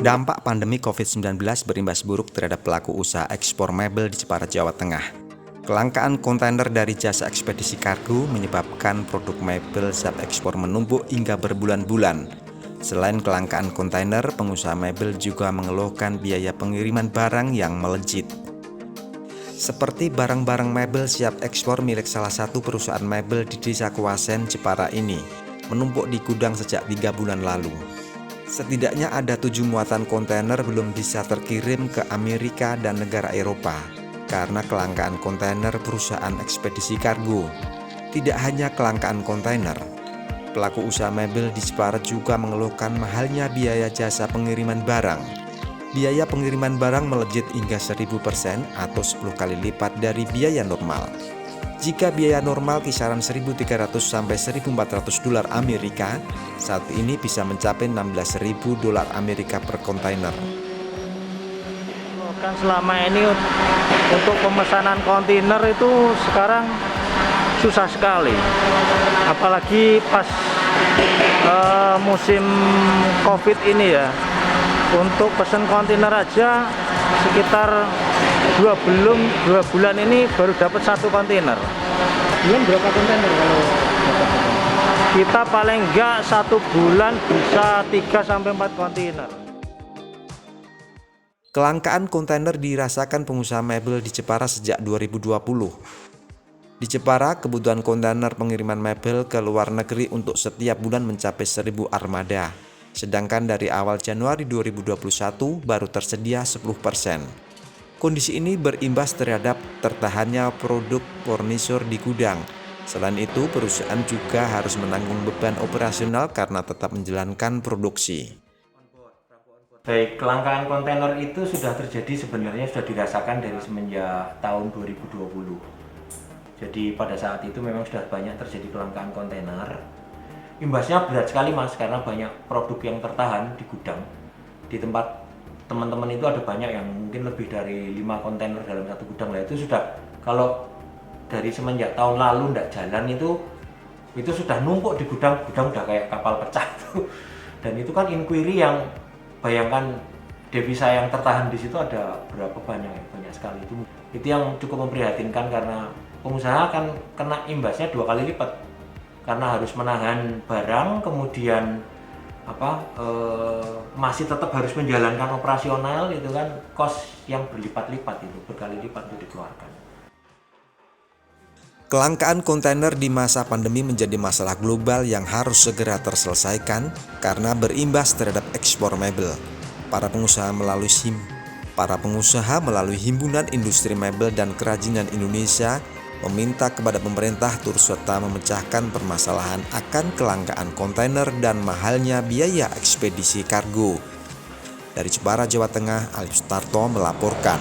Dampak pandemi COVID-19 berimbas buruk terhadap pelaku usaha ekspor mebel di Jepara, Jawa Tengah. Kelangkaan kontainer dari jasa ekspedisi kargo menyebabkan produk mebel siap ekspor menumpuk hingga berbulan-bulan. Selain kelangkaan kontainer, pengusaha mebel juga mengeluhkan biaya pengiriman barang yang melejit. Seperti barang-barang mebel siap ekspor milik salah satu perusahaan mebel di Desa Kuasen, Jepara ini, menumpuk di gudang sejak 3 bulan lalu. Setidaknya ada 7 muatan kontainer belum bisa terkirim ke Amerika dan negara Eropa karena kelangkaan kontainer perusahaan ekspedisi kargo. Tidak hanya kelangkaan kontainer, pelaku usaha mebel di Jepara juga mengeluhkan mahalnya biaya jasa pengiriman barang. Biaya pengiriman barang melejit hingga 1000% atau 10 kali lipat dari biaya normal. Jika biaya normal kisaran 1.300 sampai 1.400 dolar Amerika, saat ini bisa mencapai 16.000 dolar Amerika per kontainer. Kan selama ini untuk pemesanan kontainer itu sekarang susah sekali, apalagi pas musim COVID ini ya. Untuk pesan kontainer aja sekitar 2 bulan ini baru dapat 1 kontainer. Bulan berapa kontainer kalau dapat? Kita paling enggak 1 bulan bisa 3-4 kontainer. Kelangkaan kontainer dirasakan pengusaha mebel di Jepara sejak 2020. Di Jepara, kebutuhan kontainer pengiriman mebel ke luar negeri untuk setiap bulan mencapai 1.000 armada. Sedangkan dari awal Januari 2021 baru tersedia 10%. Kondisi ini berimbas terhadap tertahannya produk furnitur di gudang. Selain itu, perusahaan juga harus menanggung beban operasional karena tetap menjalankan produksi. Baik, kelangkaan kontainer itu sudah terjadi, sebenarnya sudah dirasakan dari semenjak tahun 2020. Jadi pada saat itu memang sudah banyak terjadi kelangkaan kontainer. Imbasnya berat sekali Mas, karena banyak produk yang tertahan di gudang. Di tempat teman-teman itu ada banyak yang mungkin lebih dari 5 kontainer dalam satu gudang. Lah itu sudah, kalau dari semenjak tahun lalu tidak jalan itu sudah numpuk di gudang udah kayak kapal pecah tuh. Dan itu kan inquiry yang, bayangkan devisa yang tertahan di situ ada berapa banyak sekali. Itu yang cukup memprihatinkan karena pengusaha kan kena imbasnya 2 kali lipat. Karena harus menahan barang, kemudian masih tetap harus menjalankan operasional, itu kan kos yang berlipat-lipat, itu berkali lipat itu dikeluarkan. Kelangkaan kontainer di masa pandemi menjadi masalah global yang harus segera terselesaikan karena berimbas terhadap ekspor mebel. Para pengusaha melalui Himpunan Industri Mebel dan Kerajinan Indonesia meminta kepada pemerintah turut serta memecahkan permasalahan akan kelangkaan kontainer dan mahalnya biaya ekspedisi kargo. Dari Jepara, Jawa Tengah, Alif Sutarto melaporkan.